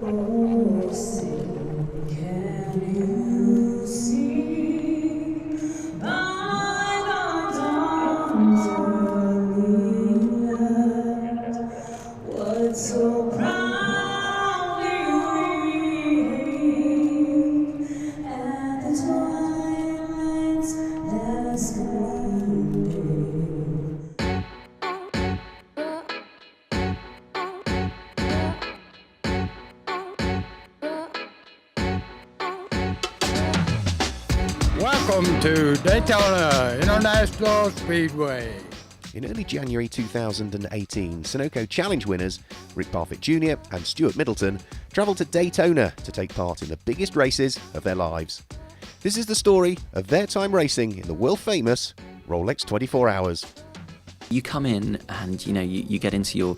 Oh, sing, can you see by the dawn's early light what so proudly we at the twilight's last gleaming? Welcome to Daytona International Speedway. In early January 2018, Sunoco Challenge winners Rick Parfitt Jr. and Stuart Middleton travelled to Daytona to take part in the biggest races of their lives. This is the story of their time racing in the world-famous Rolex 24 Hours. You come in and you get into your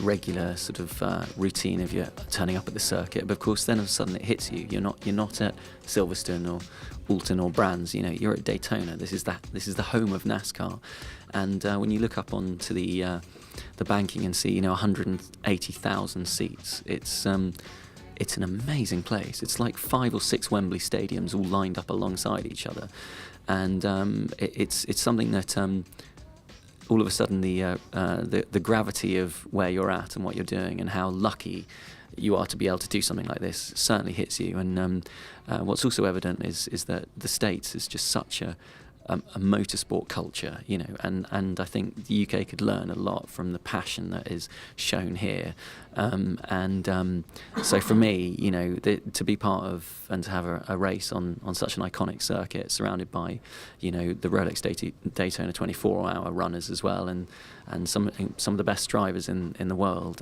regular sort of routine of your turning up at the circuit, but of course then all of a sudden it hits you. You're not at Silverstone or Alton or Brands. You're at Daytona. This is the home of NASCAR, and when you look up onto the banking and see 180,000 seats, it's an amazing place. It's like 5 or 6 Wembley stadiums all lined up alongside each other, and it's something that. All of a sudden, the gravity of where you're at and what you're doing and how lucky you are to be able to do something like this certainly hits you. And what's also evident is that the States is just such a motorsport culture, and I think the UK could learn a lot from the passion that is shown here. So for me, to be part of and to have a race on such an iconic circuit, surrounded by, the Rolex Daytona 24-hour runners as well, and some of the best drivers in the world,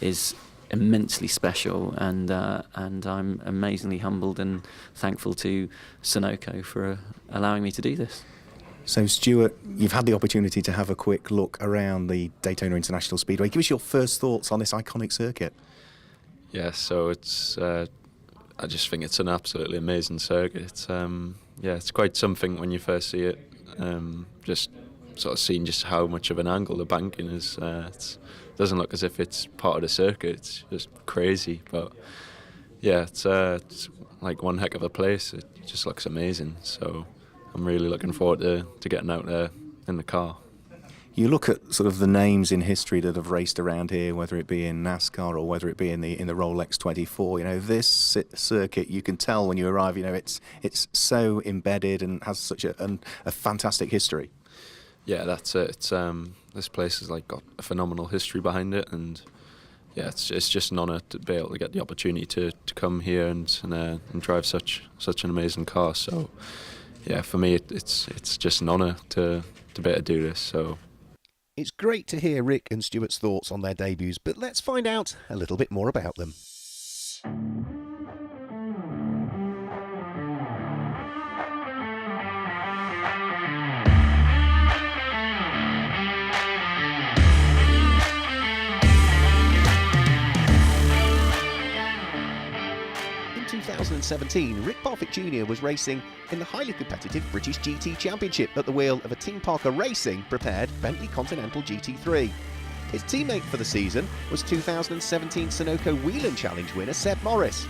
is immensely special, and I'm amazingly humbled and thankful to Sunoco for allowing me to do this. So Stuart, you've had the opportunity to have a quick look around the Daytona International Speedway. Give us your first thoughts on this iconic circuit. Yeah, so it's I just think it's an absolutely amazing circuit. It's quite something when you first see it. Just sort of seeing just how much of an angle the banking is. It doesn't look as if it's part of the circuit. It's just crazy, but yeah, it's like one heck of a place. It just looks amazing. So I'm really looking forward to getting out there in the car. You look at sort of the names in history that have raced around here, whether it be in NASCAR or whether it be in the Rolex 24. This circuit, you can tell when you arrive. It's so embedded and has such a fantastic history. Yeah, that's it. This place has got a phenomenal history behind it, and yeah, it's just an honour to be able to get the opportunity to come here and drive such an amazing car. So yeah, for me it's just an honour to be able to do this. So it's great to hear Rick and Stuart's thoughts on their debuts, but let's find out a little bit more about them. In 2017, Rick Parfitt Jr. was racing in the highly competitive British GT Championship at the wheel of a Team Parker Racing prepared Bentley Continental GT3. His teammate for the season was 2017 Sunoco Whelen Challenge winner Seb Morris.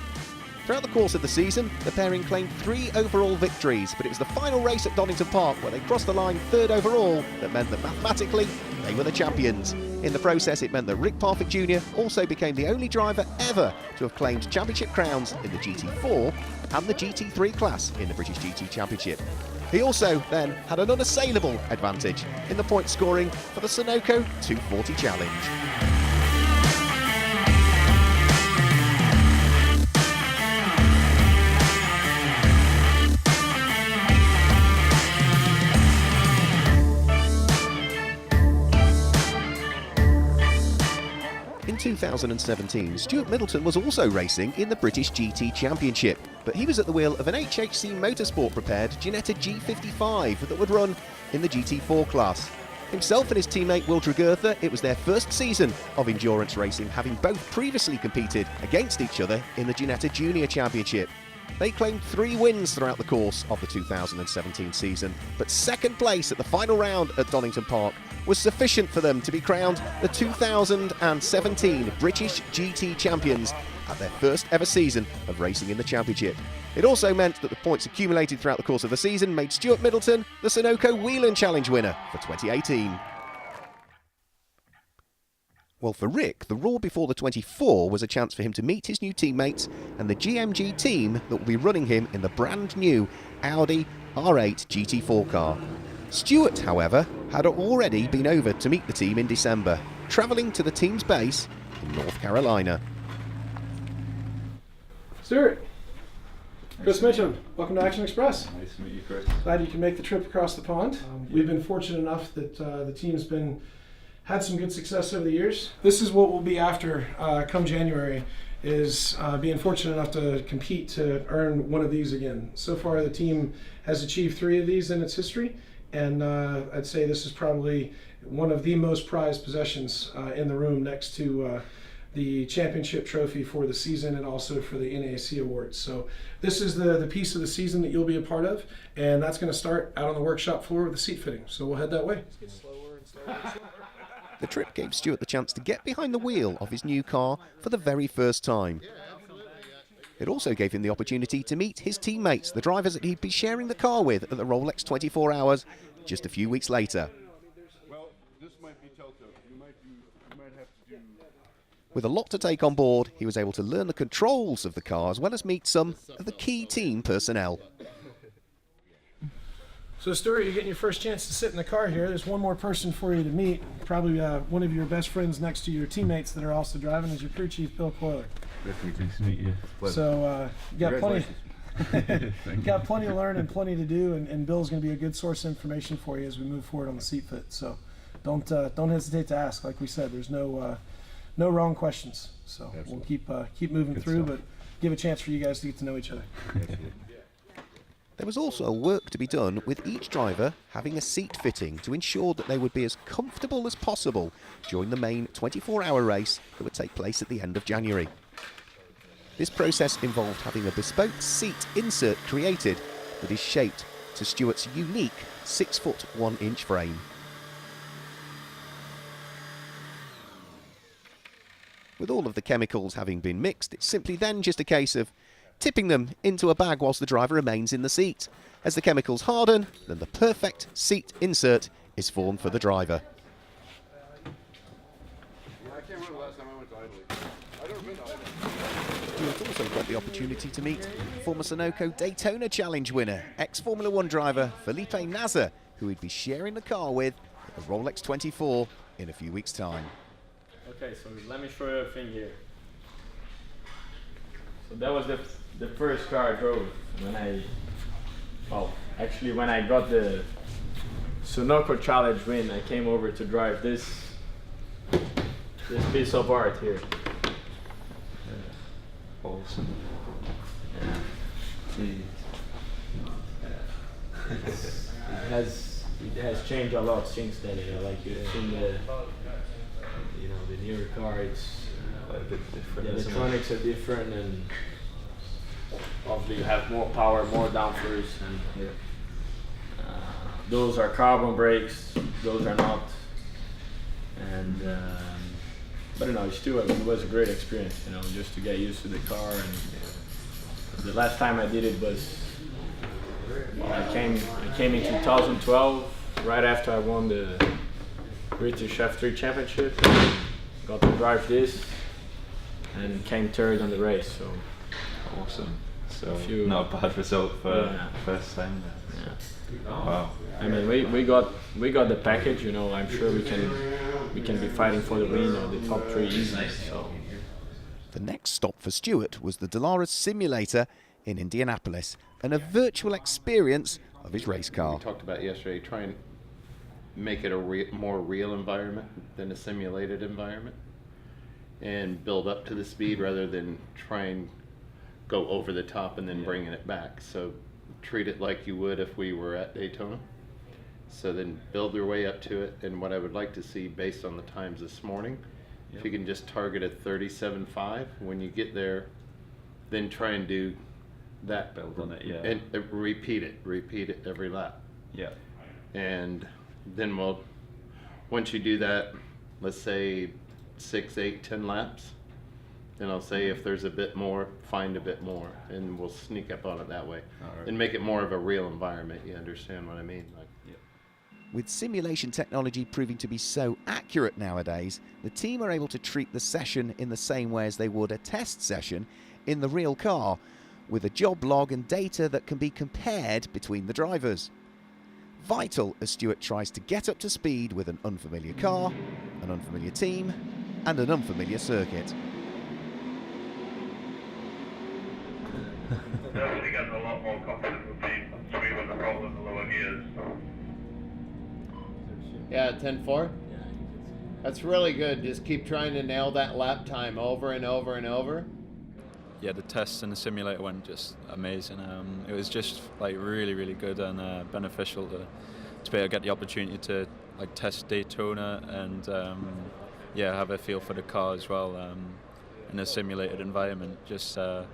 Throughout the course of the season, the pairing claimed 3 overall victories, but it was the final race at Donington Park where they crossed the line 3rd overall that meant that mathematically they were the champions. In the process, it meant that Rick Parfitt Jr. also became the only driver ever to have claimed championship crowns in the GT4 and the GT3 class in the British GT Championship. He also then had an unassailable advantage in the point scoring for the Sunoco 240 Challenge. In 2017, Stuart Middleton was also racing in the British GT Championship, but he was at the wheel of an HHC Motorsport prepared Ginetta G55 that would run in the GT4 class. Himself and his teammate Will Tregertha, it was their first season of endurance racing, having both previously competed against each other in the Ginetta Junior Championship. They claimed 3 wins throughout the course of the 2017 season, but second place at the final round at Donington Park was sufficient for them to be crowned the 2017 British GT champions at their first ever season of racing in the championship. It also meant that the points accumulated throughout the course of the season made Stuart Middleton the Sunoco Challenge winner for 2018. Well, for Rick, the Raw before the 24 was a chance for him to meet his new teammates and the GMG team that will be running him in the brand new Audi R8 GT4 car. Stuart, however, had already been over to meet the team in December, travelling to the team's base in North Carolina. Stuart, Chris Mitchum, welcome to Action Express. Nice to meet you, Chris. Glad you can make the trip across the pond. We've been fortunate enough that the team's had some good success over the years. This is what we'll be after come January, is being fortunate enough to compete to earn one of these again. So far the team has achieved 3 of these in its history, and I'd say this is probably one of the most prized possessions in the room, next to the championship trophy for the season and also for the NASC awards. So this is the piece of the season that you'll be a part of, and that's going to start out on the workshop floor with the seat fitting. So we'll head that way. The trip gave Stuart the chance to get behind the wheel of his new car for the very first time. It also gave him the opportunity to meet his teammates, the drivers that he'd be sharing the car with at the Rolex 24 Hours just a few weeks later. With a lot to take on board, he was able to learn the controls of the car as well as meet some of the key team personnel. So Stuart, you're getting your first chance to sit in the car here. There's one more person for you to meet. Probably one of your best friends next to your teammates that are also driving is your crew chief, Bill Coiler. Nice to meet you. So you got plenty to learn and plenty to do, and Bill's going to be a good source of information for you as we move forward on the seat fit. So don't hesitate to ask. Like we said, there's no wrong questions. So absolutely. We'll keep moving good through, stuff. But give a chance for you guys to get to know each other. There was also work to be done with each driver having a seat fitting to ensure that they would be as comfortable as possible during the main 24-hour race that would take place at the end of January. This process involved having a bespoke seat insert created that is shaped to Stuart's unique 6-foot 1-inch frame. With all of the chemicals having been mixed, it's simply then just a case of tipping them into a bag whilst the driver remains in the seat. As the chemicals harden, then the perfect seat insert is formed for the driver. Stuart also got the opportunity to meet former Sunoco Daytona Challenge winner, ex-Formula 1 driver Felipe Nasr, who he'd be sharing the car with at the Rolex 24 in a few weeks' time. Okay, so let me show you a thing here. So that was the first car I drove when I got the Sunoco Challenge win. I came over to drive this piece of art here. Awesome. Yeah. It has changed a lot since then. You know, like you've seen the newer car. It's a bit different. The electronics are different, and obviously you have more power, more downforce, and those are carbon brakes. Those are not. And but you know, it was a great experience. You know, just to get used to the car. And the last time I did it was I came in 2012, right after I won the British F3 Championship. And got to drive this and came third on the race. So awesome. So not a bad result for first time. Yeah. Wow. I mean, we got the package. You know, I'm sure we can be fighting for the win or the top 3 easily. So the next stop for Stuart was the Dallara Simulator in Indianapolis, and a virtual experience of his race car. We talked about yesterday, try and make it a more real environment than a simulated environment, and build up to the speed rather than try and go over the top and then bringing it back. So treat it like you would if we were at Daytona. So then build your way up to it, and what I would like to see based on the times this morning, if you can just target a 37.5 when you get there, then try and do that build on it, yeah. and repeat it every lap. Yeah. And then once you do that, let's say 6, 8, 10 laps, then I'll say if there's a bit more, find a bit more, and we'll sneak up on it that way. Right. And make it more of a real environment. You understand what I mean? Like, With simulation technology proving to be so accurate nowadays, the team are able to treat the session in the same way as they would a test session in the real car, with a job log and data that can be compared between the drivers. Vital as Stuart tries to get up to speed with an unfamiliar car, an unfamiliar team, and an unfamiliar circuit. Definitely getting a lot more confident with the speed on the throttle in the lower gears. yeah, 10-4. That's really good. Just keep trying to nail that lap time over and over and over. Yeah, the tests in the simulator went just amazing. It was just like really, really good and beneficial to be able to get the opportunity to like test Daytona and yeah, have a feel for the car as well in a simulated environment. Just yeah,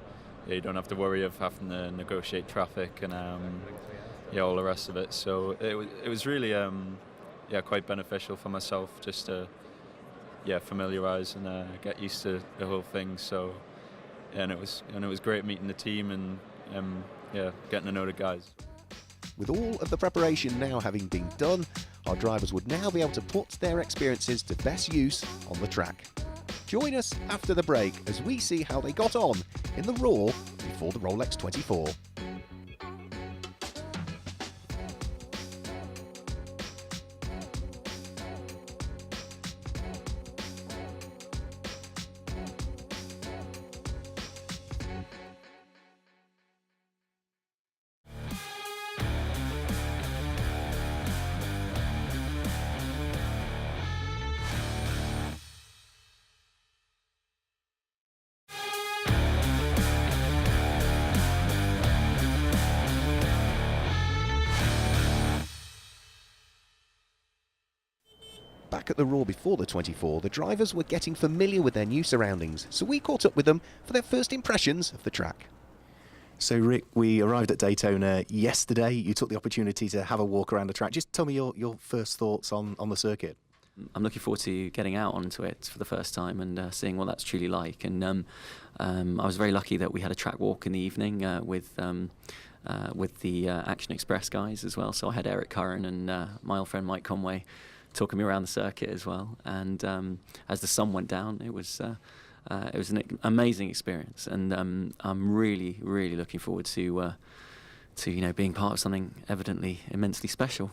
you don't have to worry of having to negotiate traffic and yeah, all the rest of it. So it was really yeah, quite beneficial for myself just to yeah, familiarise and get used to the whole thing. So. And it was great meeting the team and yeah, getting to know the guys. With all of the preparation now having been done, our drivers would now be able to put their experiences to best use on the track. Join us after the break as we see how they got on in the Raw before the Rolex 24. Back at the Raw before the 24, the drivers were getting familiar with their new surroundings, so we caught up with them for their first impressions of the track. So Rick, we arrived at Daytona yesterday. You took the opportunity to have a walk around the track. Just tell me your first thoughts on the circuit. I'm looking forward to getting out onto it for the first time and seeing what that's truly like. And I was very lucky that we had a track walk in the evening with the Action Express guys as well. So I had Eric Curran and my old friend Mike Conway talking me around the circuit as well. And as the sun went down, it was an amazing experience. And I'm really, really looking forward to being part of something evidently immensely special.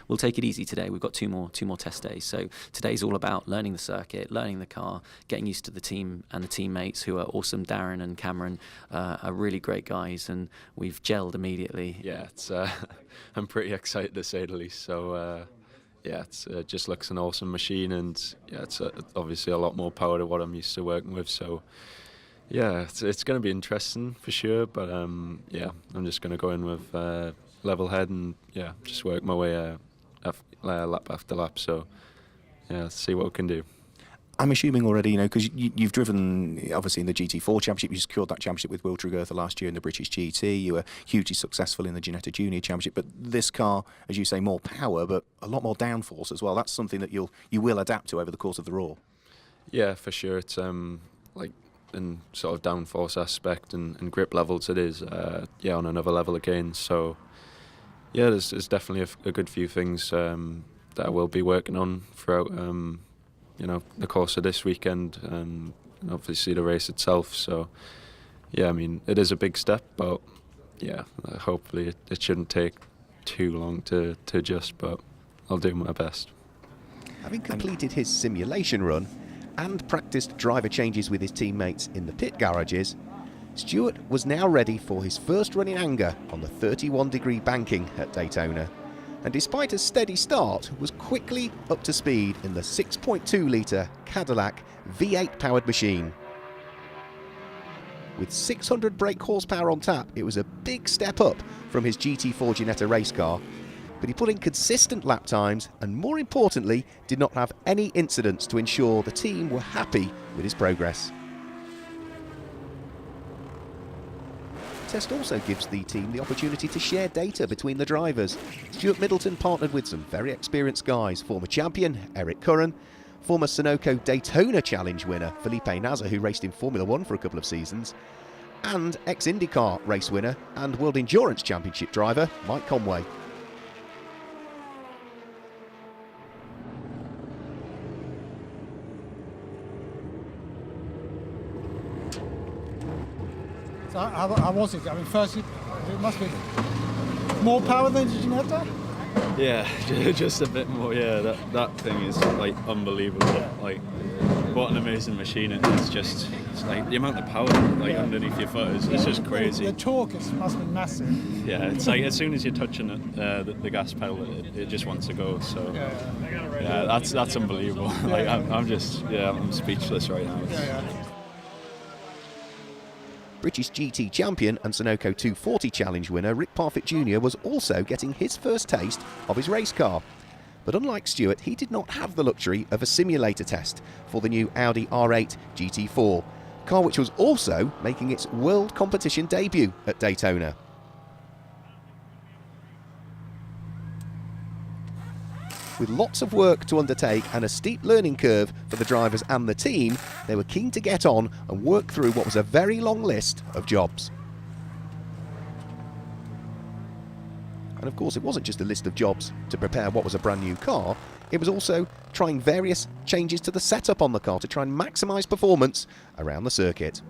We'll take it easy today. We've got two more test days. So today's all about learning the circuit, learning the car, getting used to the team and the teammates who are awesome. Darren and Cameron are really great guys, and we've gelled immediately. Yeah, it's I'm pretty excited to say the least. So yeah, it just looks an awesome machine, and yeah, it's obviously a lot more power to what I'm used to working with. So yeah, it's going to be interesting for sure. But yeah, I'm just going to go in with level head and yeah, just work my way lap after lap. So yeah, let's see what we can do. I'm assuming already, because you've driven, obviously, in the GT4 Championship. You secured that championship with Will Trugurtha last year in the British GT. You were hugely successful in the Ginetta Junior Championship. But this car, as you say, more power, but a lot more downforce as well. That's something that you will adapt to over the course of the Raw. Yeah, for sure. It's like in sort of downforce aspect and grip levels, it is yeah, on another level again. So yeah, there's definitely a good few things that I will be working on throughout the course of this weekend and obviously the race itself. So yeah, I mean, it is a big step, but yeah, hopefully it shouldn't take too long to adjust, but I'll do my best. Having completed his simulation run and practiced driver changes with his teammates in the pit garages, Stuart was now ready for his first run in anger on the 31-degree banking at Daytona, and despite a steady start, was quickly up to speed in the 6.2-litre Cadillac V8-powered machine. With 600 brake horsepower on tap, it was a big step up from his GT4 Ginetta race car, but he put in consistent lap times and, more importantly, did not have any incidents to ensure the team were happy with his progress. test also gives the team the opportunity to share data between the drivers. Stuart Middleton partnered with some very experienced guys, former champion Eric Curran, former Sunoco Daytona Challenge winner Felipe Nasr, who raced in Formula 1 for a couple of seasons, and ex-IndyCar race winner and World Endurance Championship driver Mike Conway. So how was it? I mean, first it must be more power than Ginetta? Yeah, just a bit more. Yeah, that thing is like unbelievable. Like, what an amazing machine it is. It's like the amount of power like underneath your foot is just crazy. The torque must be massive. Yeah, it's like as soon as you're touching it, the gas pedal, it just wants to go. So yeah, that's unbelievable. Like I'm speechless right now. British GT champion and Sunoco 240 Challenge winner Rick Parfitt Jr. was also getting his first taste of his race car. But unlike Stewart, he did not have the luxury of a simulator test for the new Audi R8 GT4, car which was also making its world competition debut at Daytona. With lots of work to undertake and a steep learning curve for the drivers and the team, they were keen to get on and work through what was a very long list of jobs. And of course, it wasn't just a list of jobs to prepare what was a brand new car, it was also trying various changes to the setup on the car to try and maximise performance around the circuit.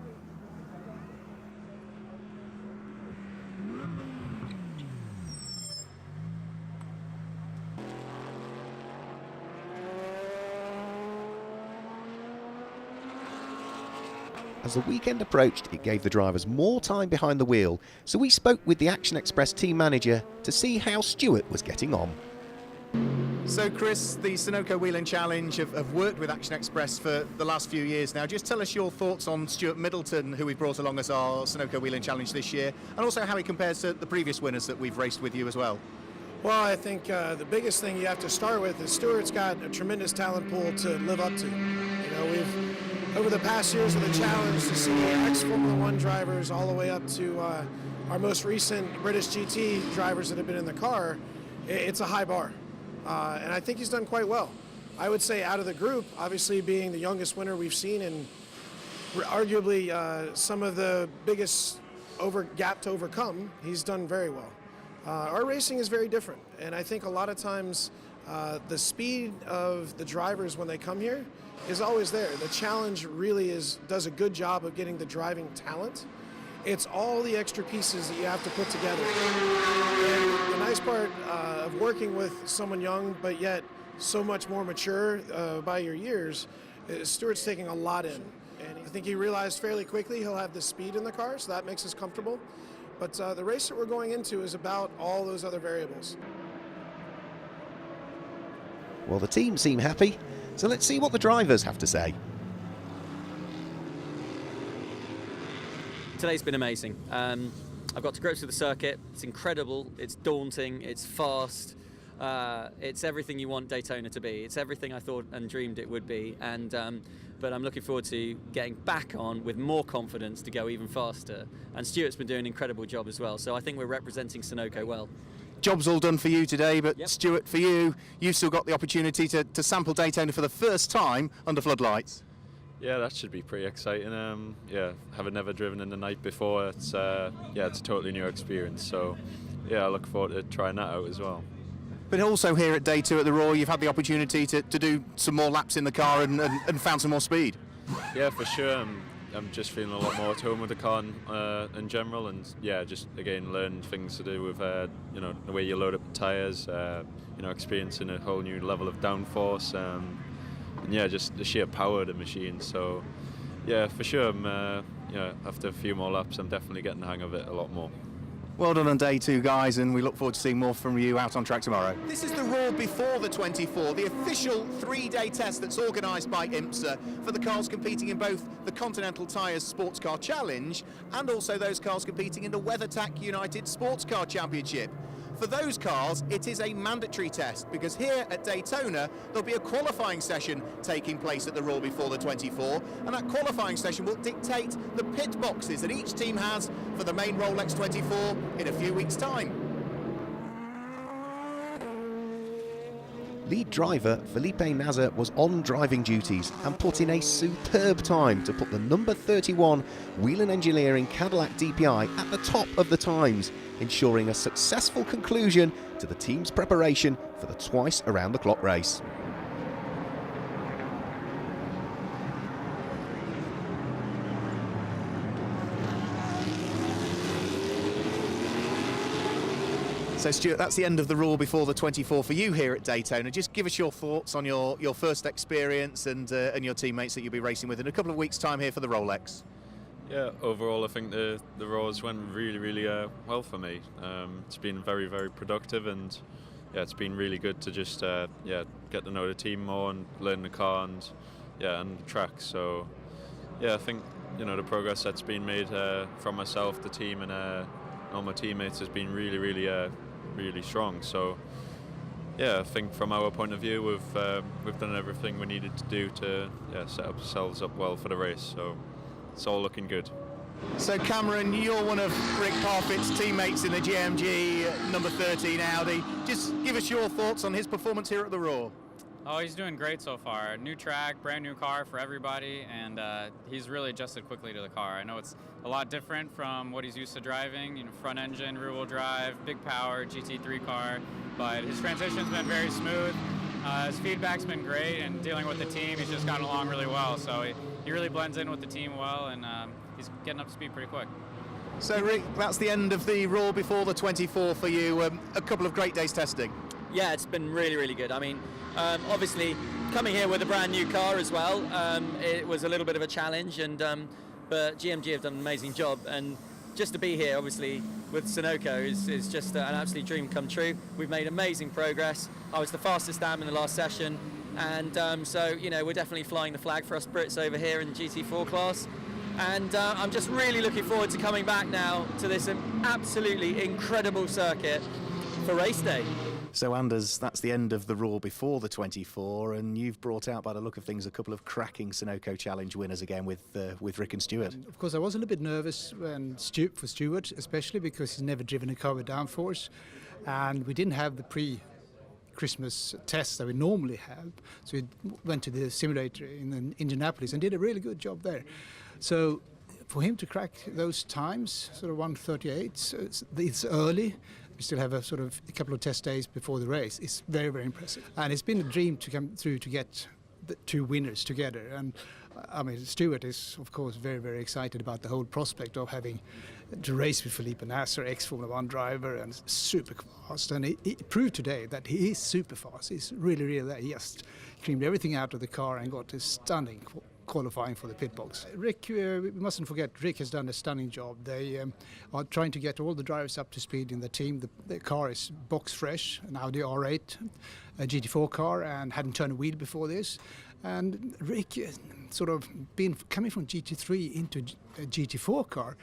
As the weekend approached, it gave the drivers more time behind the wheel, so we spoke with the Action Express team manager to see how Stewart was getting on. So Chris, the Sunoco Wheeling Challenge have worked with Action Express for the last few years now. Just tell us your thoughts on Stuart Middleton, who we brought along as our Sunoco Wheeling Challenge this year, and also how he compares to the previous winners that we've raced with you as well. Well, I think the biggest thing you have to start with is Stuart's got a tremendous talent pool to live up to. You know, we've over the past years of the challenge to see ex-Formula 1 drivers all the way up to our most recent British GT drivers that have been in the car, it's a high bar. And I think he's done quite well. I would say out of the group, obviously being the youngest winner we've seen and arguably some of the biggest gap to overcome, he's done very well. Our racing is very different, and I think a lot of times the speed of the drivers when they come here is always there. The challenge really does a good job of getting the driving talent. It's all the extra pieces that you have to put together. And the nice part of working with someone young but yet so much more mature by your years is Stuart's taking a lot in. And I think he realized fairly quickly he'll have the speed in the car, so that makes us comfortable. But the race that we're going into is about all those other variables. Well, the team seem happy, so let's see what the drivers have to say. Today's been amazing. I've got to grips with the circuit. It's incredible, it's daunting, it's fast. It's everything you want Daytona to be. It's everything I thought and dreamed it would be. But I'm looking forward to getting back on with more confidence to go even faster. And Stuart's been doing an incredible job as well. So I think we're representing Sunoco well. Job's all done for you today, but yep. Stuart, for you, you've still got the opportunity to sample Daytona for the first time under floodlights. Yeah, that should be pretty exciting. Yeah, having never driven in the night before, it's a totally new experience. So yeah, I look forward to trying that out as well. But also here at Day 2 at the Royal, you've had the opportunity to do some more laps in the car and found some more speed. Yeah, for sure. I'm just feeling a lot more at home with the car in general, and yeah, just again learn things to do with the way you load up the tyres, experiencing a whole new level of downforce, and yeah, just the sheer power of the machine. So yeah, for sure, after a few more laps, I'm definitely getting the hang of it a lot more. Well done on Day 2, guys, and we look forward to seeing more from you out on track tomorrow. This is the Raw before the 24, the official 3-day test that's organised by IMSA for the cars competing in both the Continental Tires Sports Car Challenge and also those cars competing in the WeatherTech United Sports Car Championship. For those cars, it is a mandatory test, because here at Daytona, there'll be a qualifying session taking place at the Roar before the 24, and that qualifying session will dictate the pit boxes that each team has for the main Rolex 24 in a few weeks' time. Lead driver Felipe Nasr was on driving duties and put in a superb time to put the number 31 Whelen Engineering Cadillac DPI at the top of the times, ensuring a successful conclusion to the team's preparation for the twice around the clock race. So Stuart, that's the end of the Roar before the 24 for you here at Daytona. Just give us your thoughts on your first experience and your teammates that you'll be racing with in a couple of weeks' time here for the Rolex. Yeah, overall I think the Roars went really well for me. It's been very productive, and yeah, it's been really good to just get to know the team more and learn the car and the track. So yeah, I think the progress that's been made from myself, the team, and all my teammates has been really strong. So yeah, I think from our point of view, we've done everything we needed to do to set ourselves up well for the race. So it's all looking good. So Cameron, you're one of Rick Parfitt's teammates in the GMG number 13 Audi. Just give us your thoughts on his performance here at the Roar. Oh, he's doing great so far. New track, brand new car for everybody, and he's really adjusted quickly to the car. I know it's a lot different from what he's used to driving, front engine, rear wheel drive, big power, GT3 car, but his transition's been very smooth. His feedback's been great, and dealing with the team, he's just gotten along really well. So he really blends in with the team well, and he's getting up to speed pretty quick. So Rick, that's the end of the Roar before the 24 for you. A couple of great days testing. Yeah, it's been really good. I mean, obviously coming here with a brand new car as well, it was a little bit of a challenge, and but GMG have done an amazing job, and just to be here obviously with Sunoco is just an absolute dream come true. We've made amazing progress. I was the fastest AM in the last session, and so we're definitely flying the flag for us Brits over here in the GT4 class, and I'm just really looking forward to coming back now to this absolutely incredible circuit for race day. So Anders, that's the end of the Roar before the 24, and you've brought out, by the look of things, a couple of cracking Sunoco Challenge winners again with Rick and Stuart. Of course, I was a little bit nervous for Stuart, especially because he's never driven a car with downforce, and we didn't have the pre-Christmas tests that we normally have, so we went to the simulator in Indianapolis and did a really good job there. So for him to crack those times, sort of 1:38, so it's early. We still have a couple of test days before the race. It's very impressive, and it's been a dream to come through to get the two winners together. And I mean, Stuart is of course very excited about the whole prospect of having to race with Felipe Nasr, ex-Formula 1 driver, and super fast. And he proved today that he is super fast. He's really there. He just creamed everything out of the car and got a stunning qualifying for the pit box. Rick, we mustn't forget, Rick has done a stunning job. They are trying to get all the drivers up to speed in the team. The car is box fresh, an Audi R8, a GT4 car, and hadn't turned a wheel before this. And Rick, coming from GT3 into a GT4 car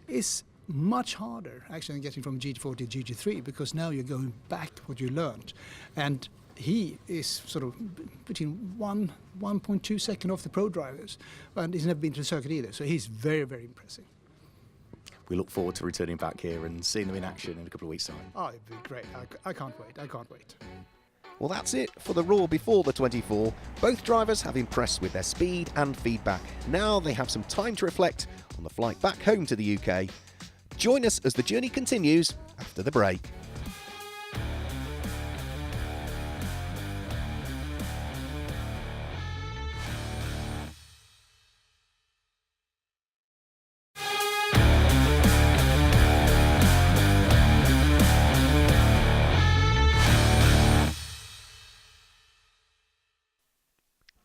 is much harder actually than getting from GT4 to GT3, because now you're going back to what you learned. And he is between 1.2 seconds off the pro drivers, and he's never been to the circuit either, so he's very impressive. We look forward to returning back here and seeing them in action in a couple of weeks' time. Oh, it'd be great. I can't wait. Well, that's it for the Roar before the 24. Both drivers have impressed with their speed and feedback. Now they have some time to reflect on the flight back home to the UK. Join us as the journey continues after the break.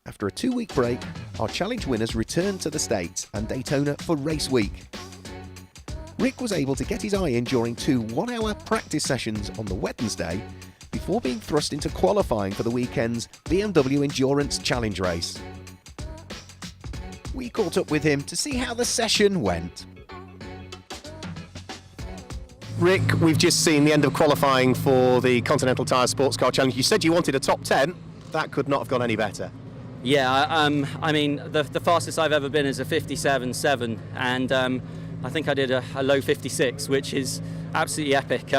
After a 2-week break, our challenge winners returned to the States and Daytona for race week. Rick was able to get his eye in during 2 one-hour practice sessions on the Wednesday before being thrust into qualifying for the weekend's BMW Endurance Challenge race. We caught up with him to see how the session went. Rick, we've just seen the end of qualifying for the Continental Tire Sports Car Challenge. You said you wanted a top 10. That could not have gone any better. Yeah, I mean, the fastest I've ever been is a 57.7, and I think I did a low 56, which is absolutely epic.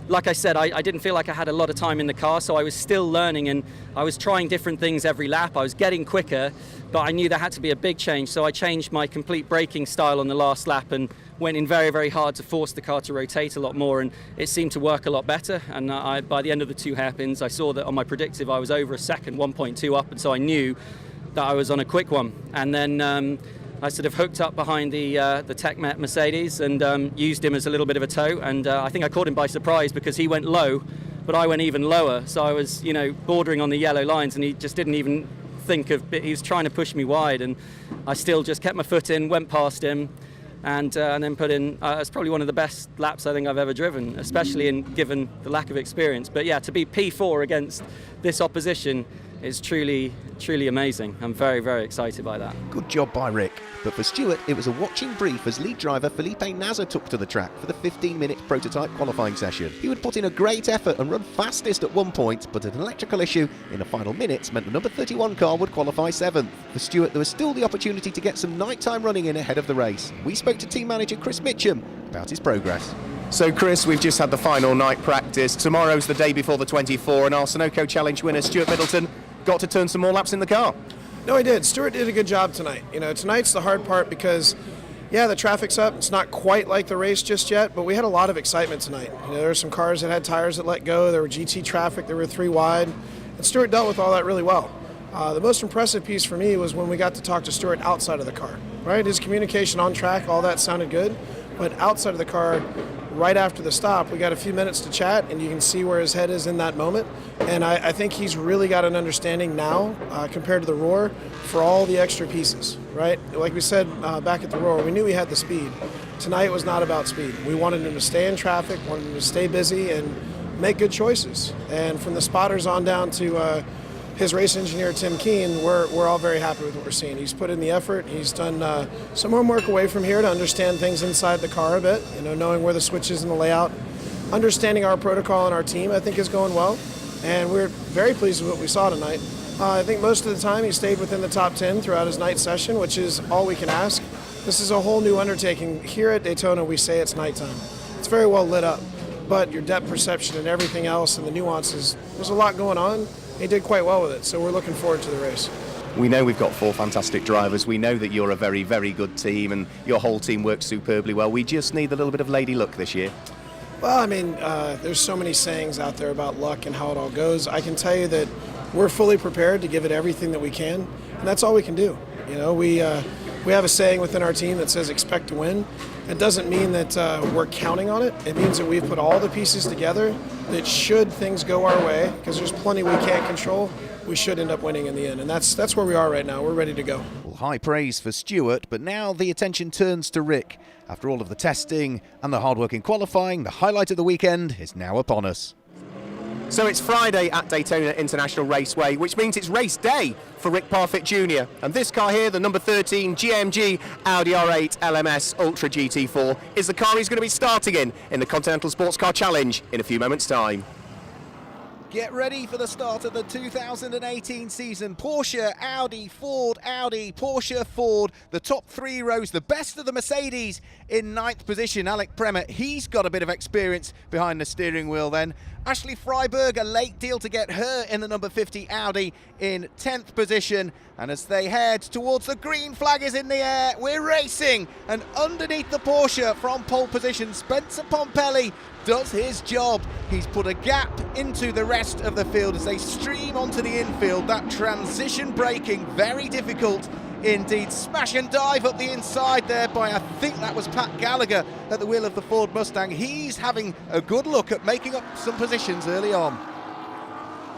Like I said, I didn't feel like I had a lot of time in the car, so I was still learning, and I was trying different things every lap. I was getting quicker, but I knew there had to be a big change, so I changed my complete braking style on the last lap and went in very, very hard to force the car to rotate a lot more, and it seemed to work a lot better. And by the end of the 2 hairpins, I saw that on my predictive I was over a second, 1.2 up, and so I knew that I was on a quick one. And then I sort of hooked up behind the TechMet Mercedes and used him as a little bit of a tow, and I think I caught him by surprise because he went low, but I went even lower, so I was, you know, bordering on the yellow lines, and he just didn't even think of, he was trying to push me wide, and I still just kept my foot in, went past him, and then put in, it's probably one of the best laps I think I've ever driven, especially given the lack of experience. But yeah, to be P4 against this opposition is truly, truly amazing. I'm very, very excited by that. Good job by Rick. But for Stuart, it was a watching brief as lead driver Felipe Nasr took to the track for the 15-minute prototype qualifying session. He would put in a great effort and run fastest at one point, but an electrical issue in the final minutes meant the number 31 car would qualify 7th. For Stuart, there was still the opportunity to get some nighttime running in ahead of the race. We spoke to team manager Chris Mitchum about his progress. So Chris, we've just had the final night practice. Tomorrow's the day before the 24, and our Sunoco Challenge winner Stuart Middleton got to turn some more laps in the car. No, he did. Stuart did a good job tonight. You know, tonight's the hard part because, yeah, the traffic's up. It's not quite like the race just yet, but we had a lot of excitement tonight. You know, there were some cars that had tires that let go. There were GT traffic. There were 3 wide. And Stuart dealt with all that really well. The most impressive piece for me was when we got to talk to Stuart outside of the car, right? His communication on track, all that sounded good. But outside of the car, right after the stop, we got a few minutes to chat, and you can see where his head is in that moment. And I think he's really got an understanding now, compared to the Roar, for all the extra pieces, right? Like we said back at the Roar, we knew he had the speed. Tonight was not about speed. We wanted him to stay in traffic, wanted him to stay busy, and make good choices. And from the spotters on down to his race engineer, Tim Keane, we're all very happy with what we're seeing. He's put in the effort. He's done some homework away from here to understand things inside the car a bit, you know, knowing where the switches and the layout. Understanding our protocol and our team, I think, is going well. And we're very pleased with what we saw tonight. I think most of the time he stayed within the top 10 throughout his night session, which is all we can ask. This is a whole new undertaking. Here at Daytona, we say it's nighttime. It's very well lit up, but your depth perception and everything else and the nuances, there's a lot going on. He did quite well with it, so we're looking forward to the race. We know we've got 4 fantastic drivers. We know that you're a very, very good team, and your whole team works superbly well. We just need a little bit of lady luck this year. Well, I mean, there's so many sayings out there about luck and how it all goes. I can tell you that we're fully prepared to give it everything that we can, and that's all we can do. You know, we have a saying within our team that says expect to win. It doesn't mean that we're counting on it. It means that we've put all the pieces together that should things go our way, because there's plenty we can't control, we should end up winning in the end. And that's where we are right now. We're ready to go. Well, high praise for Stuart, but now the attention turns to Rick. After all of the testing and the hard work in qualifying, the highlight of the weekend is now upon us. So it's Friday at Daytona International Raceway, which means it's race day for Rick Parfitt Jr. And this car here, the number 13 GMG Audi R8 LMS Ultra GT4, is the car he's going to be starting in the Continental Sports Car Challenge in a few moments' time. Get ready for the start of the 2018 season. Porsche, Audi, Ford, Audi, Porsche, Ford. The top 3 rows, the best of the Mercedes in 9th position. Alec Premet, he's got a bit of experience behind the steering wheel then. Ashley Freiberg, a late deal to get her in the number 50 Audi in 10th position. And as they head towards the green flag is in the air, we're racing. And underneath the Porsche from pole position, Spencer Pompelli does his job. He's put a gap into the rest of the field as they stream onto the infield. That transition braking, very difficult indeed. Smash and dive up the inside there by, I think that was Pat Gallagher at the wheel of the Ford Mustang. He's having a good look at making up some positions early on.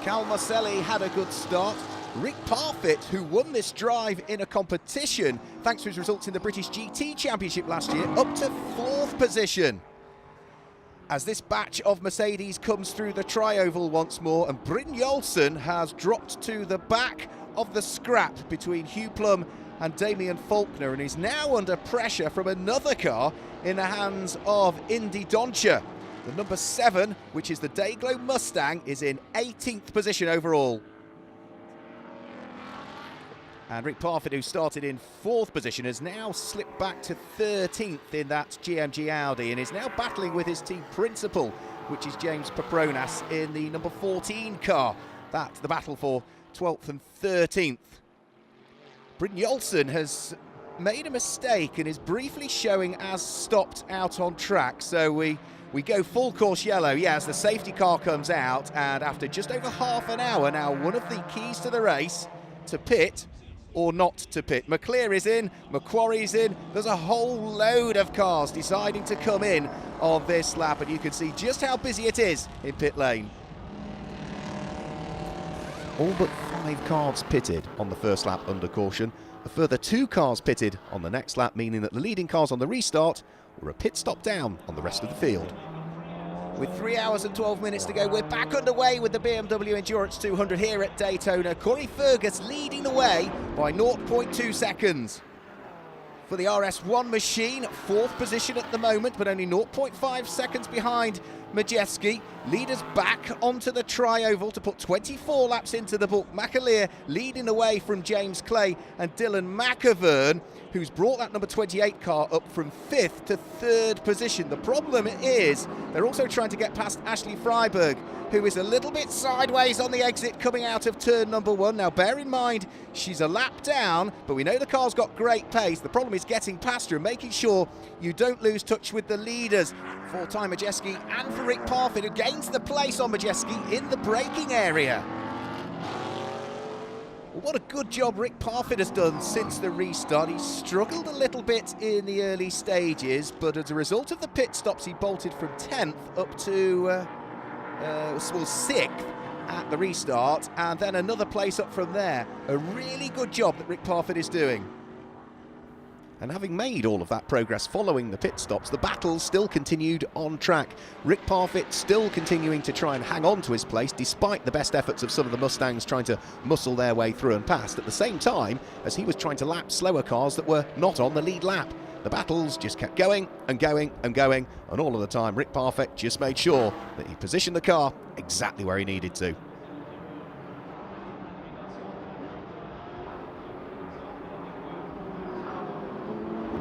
Cal Marcelli had a good start. Rick Parfitt, who won this drive in a competition thanks to his results in the British GT Championship last year, up to 4th position. As this batch of Mercedes comes through the tri-oval once more, and Bryn Jolson has dropped to the back of the scrap between Hugh Plum and Damien Faulkner, and he's now under pressure from another car in the hands of Indy Doncher. The number 7, which is the Dayglow Mustang, is in 18th position overall. And Rick Parfitt, who started in 4th position, has now slipped back to 13th in that GMG Audi and is now battling with his team principal, which is James Petronas in the number 14 car. That's the battle for 12th and 13th. Brynjolfsson has made a mistake and is briefly showing as stopped out on track. So we go full course yellow, as the safety car comes out, and after just over half an hour now, one of the keys to the race, to pit or not to pit. McClear is in, Macquarie's in, there's a whole load of cars deciding to come in on this lap, and you can see just how busy it is in pit lane. All but 5 cars pitted on the first lap under caution. A further 2 cars pitted on the next lap, meaning that the leading cars on the restart were a pit stop down on the rest of the field. With 3 hours and 12 minutes to go, we're back underway with the BMW Endurance 200 here at Daytona. Corey Fergus leading the way by 0.2 seconds. For the RS1 machine, 4th position at the moment, but only 0.5 seconds behind Majeski. Leaders back onto the tri-oval to put 24 laps into the book. McAleer leading away from James Clay and Dylan McAvern, who's brought that number 28 car up from 5th to 3rd position. The problem is they're also trying to get past Ashley Freiberg, who is a little bit sideways on the exit coming out of turn number 1. Now bear in mind, she's a lap down, but we know the car's got great pace. The problem is getting past her and making sure you don't lose touch with the leaders. For Ty Majeski and for Rick Parfitt, who gains the place on Majeski in the braking area. Well, what a good job Rick Parfitt has done since the restart. He struggled a little bit in the early stages, but as a result of the pit stops, he bolted from 10th up to 6th at the restart, and then another place up from there. A really good job that Rick Parfitt is doing. And having made all of that progress following the pit stops, the battle still continued on track. Rick Parfitt still continuing to try and hang on to his place, despite the best efforts of some of the Mustangs trying to muscle their way through and past, at the same time as he was trying to lap slower cars that were not on the lead lap. The battles just kept going and going and going, and all of the time Rick Parfitt just made sure that he positioned the car exactly where he needed to.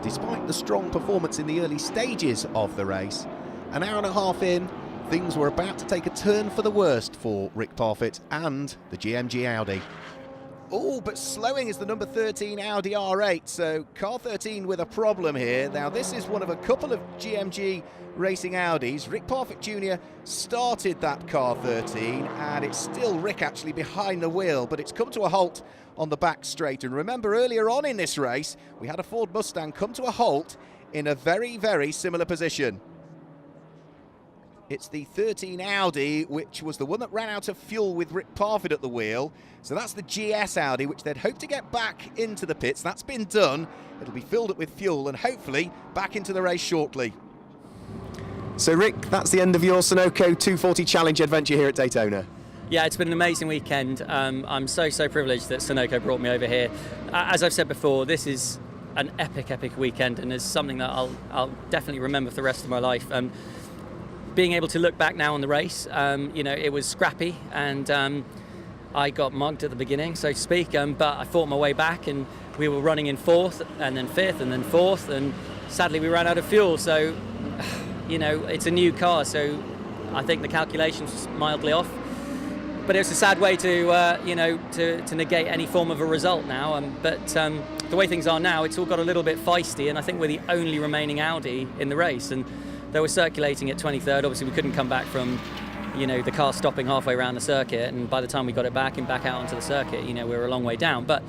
Despite the strong performance in the early stages of the race, an hour and a half in, things were about to take a turn for the worst for Rick Parfitt and the GMG Audi. Oh, but slowing is the number 13 Audi R8, so car 13 with a problem here. Now, this is one of a couple of GMG racing Audis. Rick Parfitt Jr. started that car 13, and it's still Rick actually behind the wheel, but it's come to a halt on the back straight. And remember, earlier on in this race, we had a Ford Mustang come to a halt in a very, very similar position. It's the 13 Audi, which was the one that ran out of fuel with Rick Parfitt at the wheel. So that's the GS Audi, which they'd hoped to get back into the pits. That's been done. It'll be filled up with fuel and hopefully back into the race shortly. So Rick, that's the end of your Sunoco 240 Challenge adventure here at Daytona. Yeah, it's been an amazing weekend. I'm so privileged that Sunoco brought me over here. As I've said before, this is an epic weekend, and it's something that I'll definitely remember for the rest of my life. Being able to look back now on the race, it was scrappy, and I got mugged at the beginning, so to speak, but I fought my way back, and we were running in 4th, and then 5th, and then 4th, and sadly we ran out of fuel. So, it's a new car, so I think the calculations was mildly off. But it was a sad way to negate any form of a result now. But the way things are now, it's all got a little bit feisty, and I think we're the only remaining Audi in the race. And they were circulating at 23rd. Obviously, we couldn't come back from, the car stopping halfway around the circuit. And by the time we got it back and back out onto the circuit, we were a long way down. But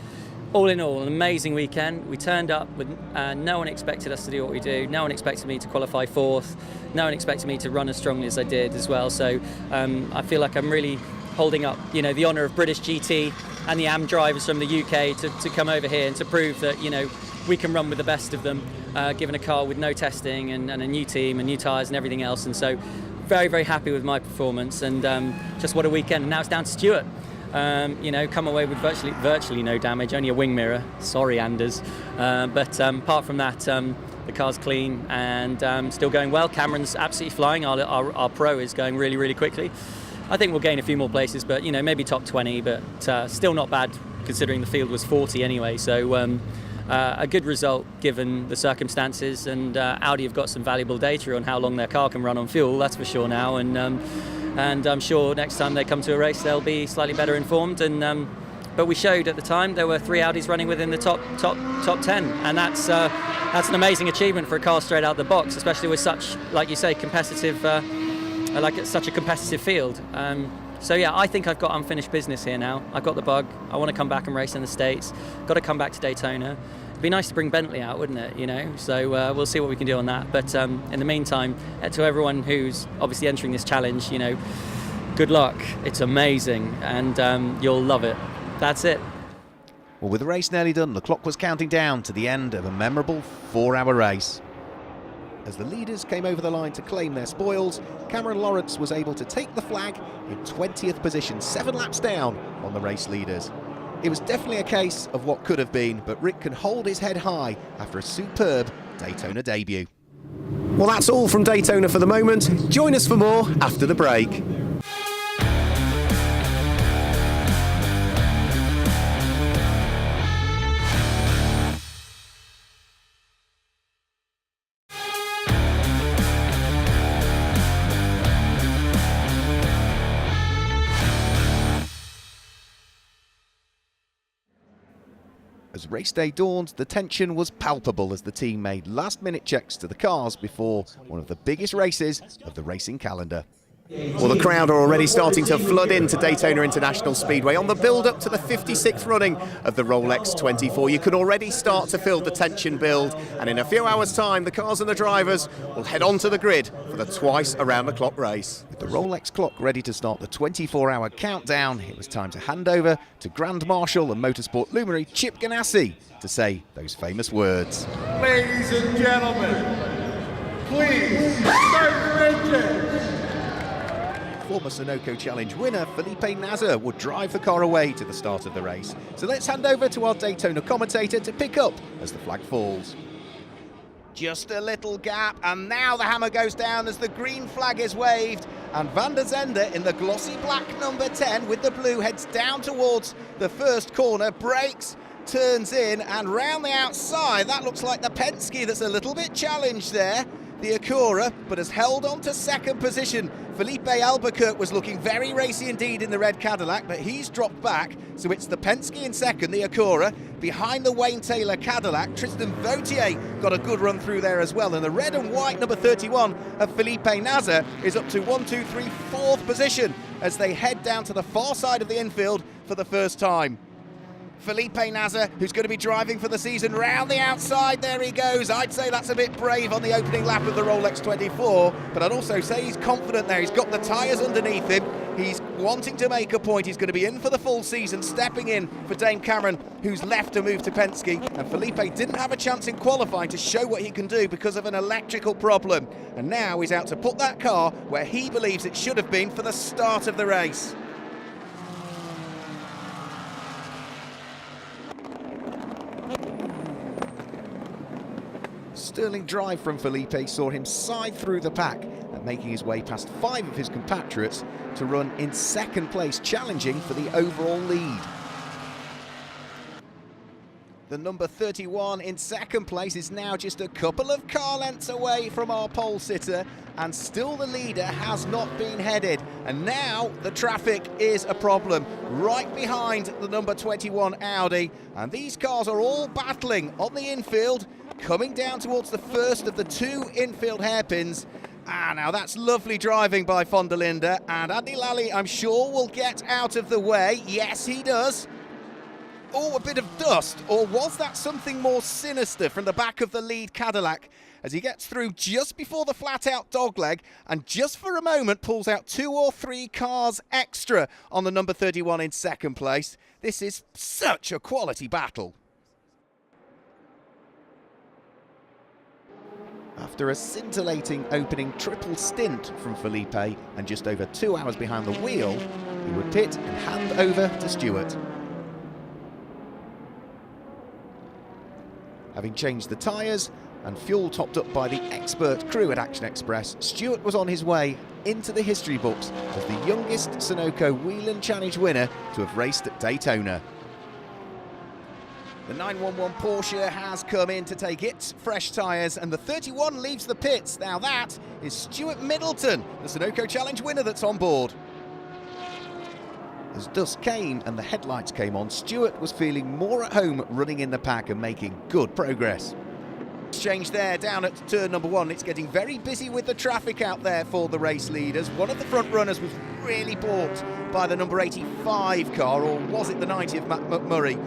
all in all, an amazing weekend. We turned up with no one expected us to do what we do. No one expected me to qualify 4th. No one expected me to run as strongly as I did as well. So I feel like I'm really holding up, the honour of British GT and the AM drivers from the UK to come over here and to prove that, we can run with the best of them, given a car with no testing and a new team and new tyres and everything else. And so very happy with my performance, and just what a weekend. And now it's down to Stuart. You know, come away with virtually no damage, only a wing mirror. Sorry, Anders. But apart from that, the car's clean and still going well. Cameron's absolutely flying. Our pro is going really, really quickly. I think we'll gain a few more places, but you know, maybe top 20, but still not bad considering the field was 40 anyway. So a good result given the circumstances, and Audi have got some valuable data on how long their car can run on fuel, that's for sure now. And I'm sure next time they come to a race they'll be slightly better informed. And but we showed at the time there were 3 Audis running within the top 10, and that's an amazing achievement for a car straight out the box, especially with such, like you say, competitive, like it's such a competitive field. So yeah, I think I've got unfinished business here now. I've got the bug. I want to come back and race in the States. Got to come back to Daytona. It'd be nice to bring Bentley out, wouldn't it? You know. So we'll see what we can do on that. But in the meantime, to everyone who's obviously entering this challenge, you know, good luck. It's amazing, and you'll love it. That's it. Well, with the race nearly done, the clock was counting down to the end of a memorable 4-hour race. As the leaders came over the line to claim their spoils, Cameron Lawrence was able to take the flag in 20th position, 7 laps down on the race leaders. It was definitely a case of what could have been, but Rick can hold his head high after a superb Daytona debut. Well, that's all from Daytona for the moment. Join us for more after the break. As race day dawned, the tension was palpable as the team made last-minute checks to the cars before one of the biggest races of the racing calendar. Well, the crowd are already starting to flood into Daytona International Speedway on the build-up to the 56th running of the Rolex 24. You can already start to feel the tension build, and in a few hours' time, the cars and the drivers will head onto the grid for the twice-around-the-clock race. With the Rolex clock ready to start the 24-hour countdown, it was time to hand over to Grand Marshal and Motorsport luminary Chip Ganassi to say those famous words. Ladies and gentlemen, please start your engine. Former Sunoco Challenge winner Felipe Nasr would drive the car away to the start of the race. So let's hand over to our Daytona commentator to pick up as the flag falls. Just a little gap, and now the hammer goes down as the green flag is waved, and Van der Zende in the glossy black number 10 with the blue heads down towards the first corner, brakes, turns in, and round the outside. That looks like the Penske that's a little bit challenged there. The Acura, but has held on to second position. Felipe Albuquerque was looking very racy indeed in the red Cadillac, but he's dropped back, so it's the Penske in second, the Acura. Behind the Wayne Taylor Cadillac, Tristan Vautier got a good run through there as well, and the red and white number 31 of Felipe Nasr is up to 4th position as they head down to the far side of the infield for the first time. Felipe Nasr, who's going to be driving for the season, round the outside, there he goes. I'd say that's a bit brave on the opening lap of the Rolex 24, but I'd also say he's confident there. He's got the tyres underneath him. He's wanting to make a point. He's going to be in for the full season, stepping in for Dame Cameron, who's left to move to Penske. And Felipe didn't have a chance in qualifying to show what he can do because of an electrical problem. And now he's out to put that car where he believes it should have been for the start of the race. Sterling drive from Felipe saw him side through the pack and making his way past 5 of his compatriots to run in second place, challenging for the overall lead. The number 31 in second place is now just a couple of car lengths away from our pole sitter, and still the leader has not been headed. And now the traffic is a problem right behind the number 21 Audi, and these cars are all battling on the infield, coming down towards the first of the 2 infield hairpins. Now that's lovely driving by von der Linde, and Andy Lally, I'm sure, will get out of the way. Yes, he does. Oh, a bit of dust, or was that something more sinister from the back of the lead Cadillac as he gets through just before the flat-out dogleg and just for a moment pulls out 2 or 3 cars extra on the number 31 in second place. This is such a quality battle. After a scintillating opening triple stint from Felipe and just over 2 hours behind the wheel, he would pit and hand over to Stuart. Having changed the tyres and fuel topped up by the expert crew at Action Express, Stuart was on his way into the history books as the youngest Sunoco Whelen Challenge winner to have raced at Daytona. The 911 Porsche has come in to take its fresh tyres and the 31 leaves the pits. Now that is Stuart Middleton, the Sunoco Challenge winner, that's on board. As dusk came and the headlights came on, Stuart was feeling more at home running in the pack and making good progress. Exchange there down at turn number 1. It's getting very busy with the traffic out there for the race leaders. One of the front runners was really balked by the number 85 car, or was it the 90 of Matt McMurray?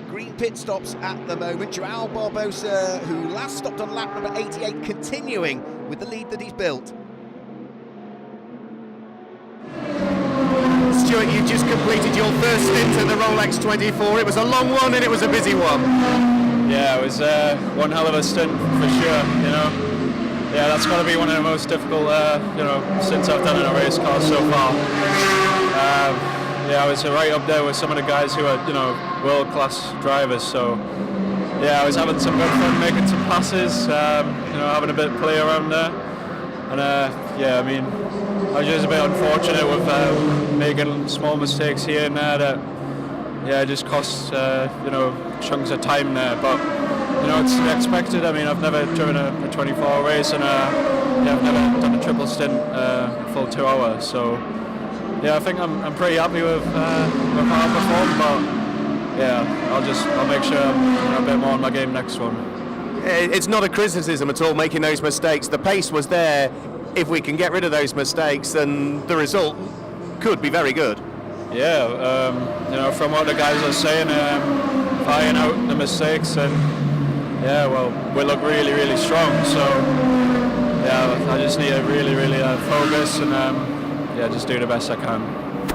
Green pit stops at the moment. João Barbosa, who last stopped on lap number 88, continuing with the lead that he's built. Stuart, you just completed your first stint in the Rolex 24. It was a long one and it was a busy one. Yeah, it was one hell of a stint for sure, you know. Yeah, that's got to be one of the most difficult, you know, stints I've done in a race car so far. Yeah, I was right up there with some of the guys who are, you know, world-class drivers. So, yeah, I was having some good fun making some passes, you know, having a bit of play around there. And, yeah, I mean, I was just a bit unfortunate with making small mistakes here and there that, yeah, just cost, you know, chunks of time there. But, you know, it's expected. I mean, I've never driven a 24-hour race and, yeah, I've never done a triple stint, full 2 hours. So, yeah, I think I'm pretty happy with how I performed, but yeah, I'll make sure I'm a bit more on my game next one. It's not a criticism at all making those mistakes. The pace was there. If we can get rid of those mistakes, then the result could be very good. Yeah, you know, from what the guys are saying, iron out the mistakes, and yeah, well, we look really, really strong. So yeah, I just need to really focus and. Yeah, just do the best I can.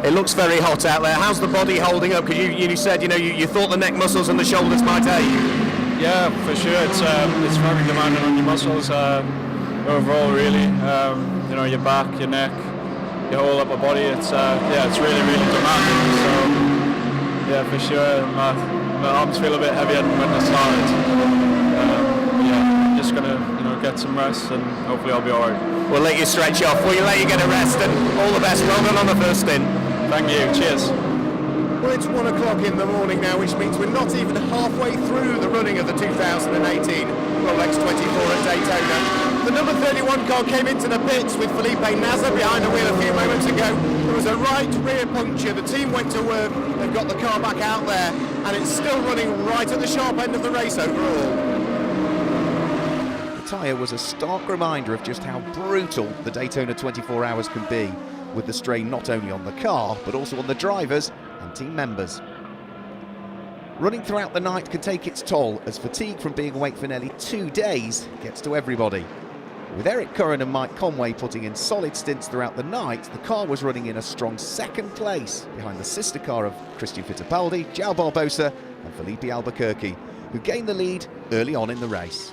It looks very hot out there. How's the body holding up? Because you said, you know, you thought the neck muscles and the shoulders might ache. Yeah, for sure. It's very demanding on your muscles overall, really. You know, your back, your neck, your whole upper body. It's yeah, it's really demanding. So yeah, for sure. My arms feel a bit heavier than when I started. Yeah, just gonna get some rest and hopefully I'll be all right. We'll let you stretch off. We'll let you get a rest and all the best. Well done on the first stint. Thank you. Cheers. Well, it's 1 o'clock in the morning now, which means we're not even halfway through the running of the 2018 Rolex 24 at Daytona. The number 31 car came into the pits with Felipe Nasr behind the wheel a few moments ago. There was a right rear puncture. The team went to work. They've got the car back out there, and it's still running right at the sharp end of the race overall. The tyre was a stark reminder of just how brutal the Daytona 24 hours can be, with the strain not only on the car, but also on the drivers and team members. Running throughout the night can take its toll, as fatigue from being awake for nearly 2 days gets to everybody. With Eric Curran and Mike Conway putting in solid stints throughout the night, the car was running in a strong second place behind the sister car of Christian Fittipaldi, João Barbosa and Felipe Albuquerque, who gained the lead early on in the race.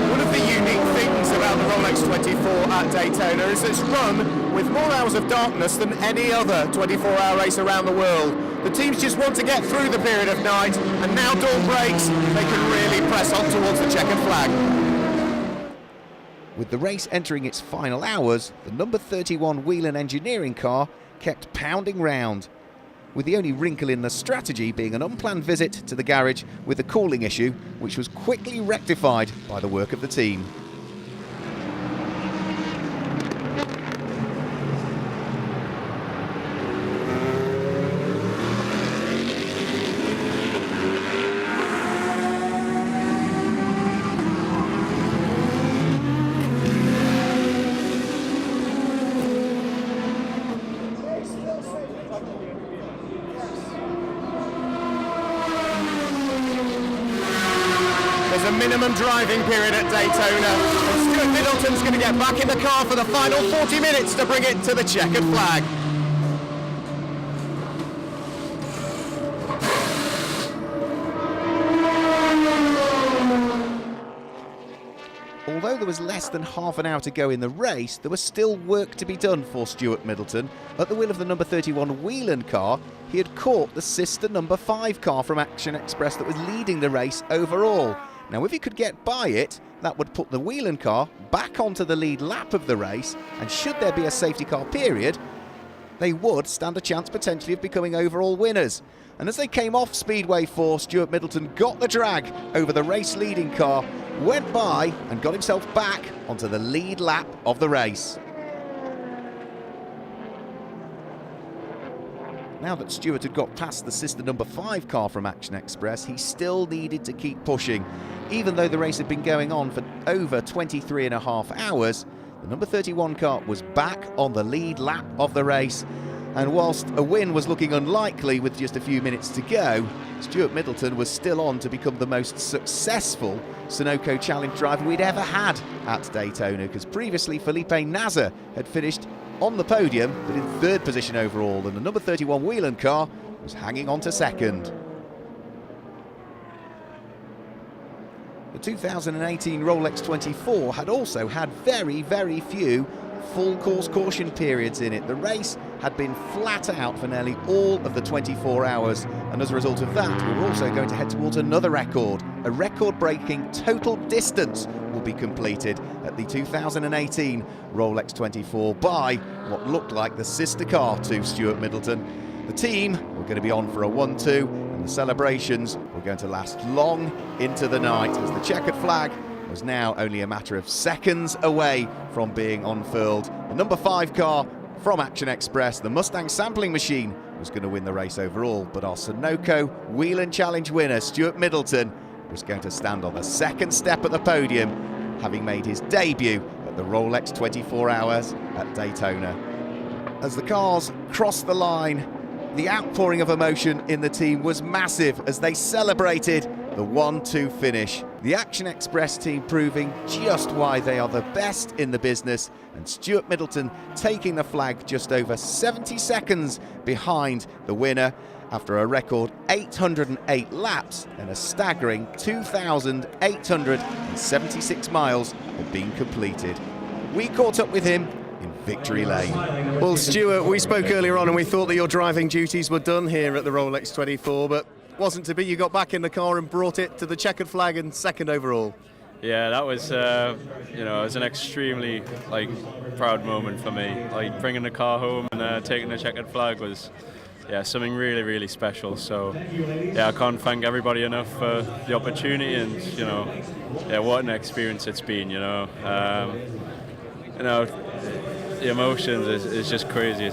One of the unique things about the Rolex 24 at Daytona is it's run with more hours of darkness than any other 24-hour race around the world. The teams just want to get through the period of night, and now dawn breaks, they can really press on towards the checkered flag. With the race entering its final hours, the number 31 Whelen engineering car kept pounding round, with the only wrinkle in the strategy being an unplanned visit to the garage with a cooling issue, which was quickly rectified by the work of the team. There's a minimum driving period at Daytona, and Stuart Middleton's going to get back in the car for the final 40 minutes to bring it to the checkered flag. although there was less than half an hour to go in the race, there was still work to be done for Stewart Middleton. At the wheel of the number 31 Whelan car, he had caught the sister number 5 car from Action Express that was leading the race overall. Now, if he could get by it, that would put the Whelan car back onto the lead lap of the race, and should there be a safety car period, they would stand a chance potentially of becoming overall winners. And as they came off Speedway 4, Stuart Middleton got the drag over the race-leading car, went by and got himself back onto the lead lap of the race. Now that Stewart had got past the sister number 5 car from Action Express, he still needed to keep pushing. Even though the race had been going on for over 23.5 hours, the number 31 car was back on the lead lap of the race. And whilst a win was looking unlikely with just a few minutes to go, Stuart Middleton was still on to become the most successful Sunoco Challenge driver we'd ever had at Daytona, because previously Felipe Nasr had finished on the podium, but in 3rd position overall, and the number 31 Whelan car was hanging on to 2nd. The 2018 Rolex 24 had also had very, very few full course caution periods in it. The race had been flat out for nearly all of the 24 hours, and as a result of that, we were also going to head towards another record. A record-breaking total distance will be completed at the 2018 Rolex 24 by what looked like the sister car to Stuart Middleton. The team were going to be on for a 1-2, and the celebrations were going to last long into the night, as the checkered flag was now only a matter of seconds away from being unfurled. The number 5 car from Action Express, the Mustang sampling machine, was going to win the race overall, but our Sunoco Whelan Challenge winner, Stuart Middleton, was going to stand on the 2nd step at the podium, having made his debut at the Rolex 24 Hours at Daytona. As the cars crossed the line, the outpouring of emotion in the team was massive as they celebrated the 1-2 finish. The Action Express team proving just why they are the best in the business, and Stuart Middleton taking the flag just over 70 seconds behind the winner after a record 808 laps and a staggering 2,876 miles had been completed. We caught up with him in Victory Lane. Well, Stuart, we spoke earlier on and we thought that your driving duties were done here at the Rolex 24, but wasn't to be. You got back in the car and brought it to the checkered flag and 2nd overall. Yeah, that was, it was an extremely proud moment for me. Bringing the car home and taking the checkered flag was, something really, really special. So, I can't thank everybody enough for the opportunity, and what an experience it's been. The emotions is just crazy.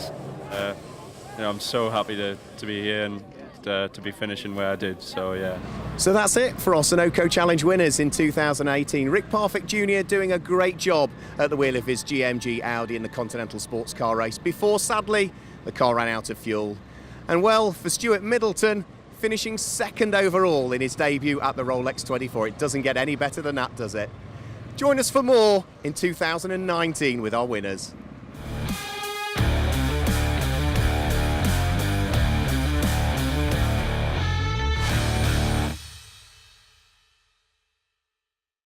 I'm so happy to be here and to be finishing where I did, so yeah. So that's it for our Sunoco Challenge winners in 2018. Rick Parfitt Jr. doing a great job at the wheel of his GMG Audi in the Continental Sports Car race before, sadly, the car ran out of fuel. And well, for Stuart Middleton, finishing 2nd overall in his debut at the Rolex 24. It doesn't get any better than that, does it? Join us for more in 2019 with our winners.